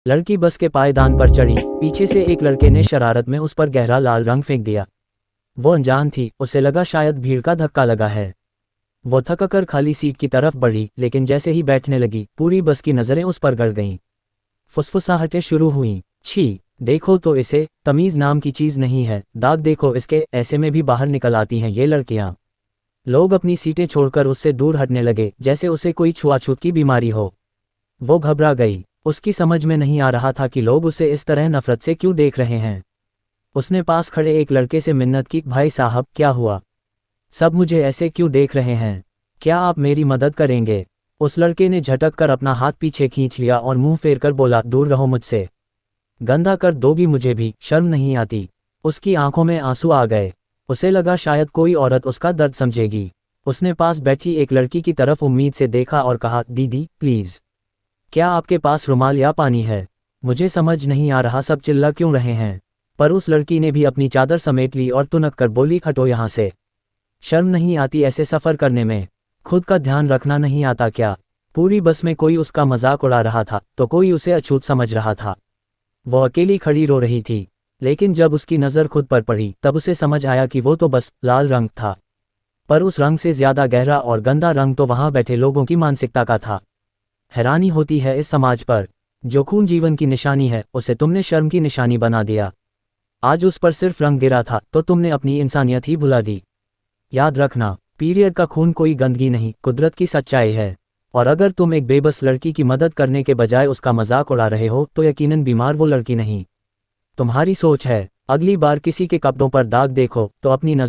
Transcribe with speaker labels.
Speaker 1: लड़की बस के पायदान पर चढ़ी। पीछे से एक लड़के ने शरारत में उस पर गहरा लाल रंग फेंक दिया। वो अनजान थी, उसे लगा शायद भीड़ का धक्का लगा है। वो थककर खाली सीट की तरफ बढ़ी, लेकिन जैसे ही बैठने लगी पूरी बस की नज़रें उस पर गड़ गईं। फुसफुसाहटें शुरू हुईं। छी, देखो तो इसे, तमीज़ नाम की चीज़ नहीं है, दाग देखो इसके, ऐसे में भी बाहर निकल आती हैं ये लड़कियां। लोग अपनी सीटें छोड़कर उससे दूर हटने लगे, जैसे उसे कोई छुआछूत की बीमारी हो। वो घबरा गई। उसकी समझ में नहीं आ रहा था कि लोग उसे इस तरह नफरत से क्यों देख रहे हैं। उसने पास खड़े एक लड़के से मिन्नत की, भाई साहब क्या हुआ, सब मुझे ऐसे क्यों देख रहे हैं, क्या आप मेरी मदद करेंगे। उस लड़के ने झटक कर अपना हाथ पीछे खींच लिया और मुंह फेर कर बोला, दूर रहो मुझसे, गंदा कर दोगी मुझे भी, शर्म नहीं आती। उसकी आंखों में आंसू आ गए। उसे लगा शायद कोई औरत उसका दर्द समझेगी। उसने पास बैठी एक लड़की की तरफ उम्मीद से देखा और कहा, दीदी प्लीज़, क्या आपके पास रुमाल या पानी है, मुझे समझ नहीं आ रहा सब चिल्ला क्यों रहे हैं। पर उस लड़की ने भी अपनी चादर समेट ली और तुनक कर बोली, हटो यहाँ से, शर्म नहीं आती ऐसे सफ़र करने में, खुद का ध्यान रखना नहीं आता क्या। पूरी बस में कोई उसका मजाक उड़ा रहा था तो कोई उसे अछूत समझ रहा था। वो अकेली खड़ी रो रही थी, लेकिन जब उसकी नज़र खुद पर पड़ी तब उसे समझ आया कि वो तो बस लाल रंग था, पर उस रंग से ज़्यादा गहरा और गंदा रंग तो वहाँ बैठे लोगों की मानसिकता का था। हैरानी होती है इस समाज पर, जो खून जीवन की निशानी है उसे तुमने शर्म की निशानी बना दिया। आज उस पर सिर्फ रंग गिरा था तो तुमने अपनी इंसानियत ही भुला दी। याद रखना, पीरियड का खून कोई गंदगी नहीं, कुदरत की सच्चाई है। और अगर तुम एक बेबस लड़की की मदद करने के बजाय उसका मजाक उड़ा रहे हो तो यकीनन बीमार वो लड़की नहीं, तुम्हारी सोच है। अगली बार किसी के कपड़ों पर दाग देखो तो अपनी नज़र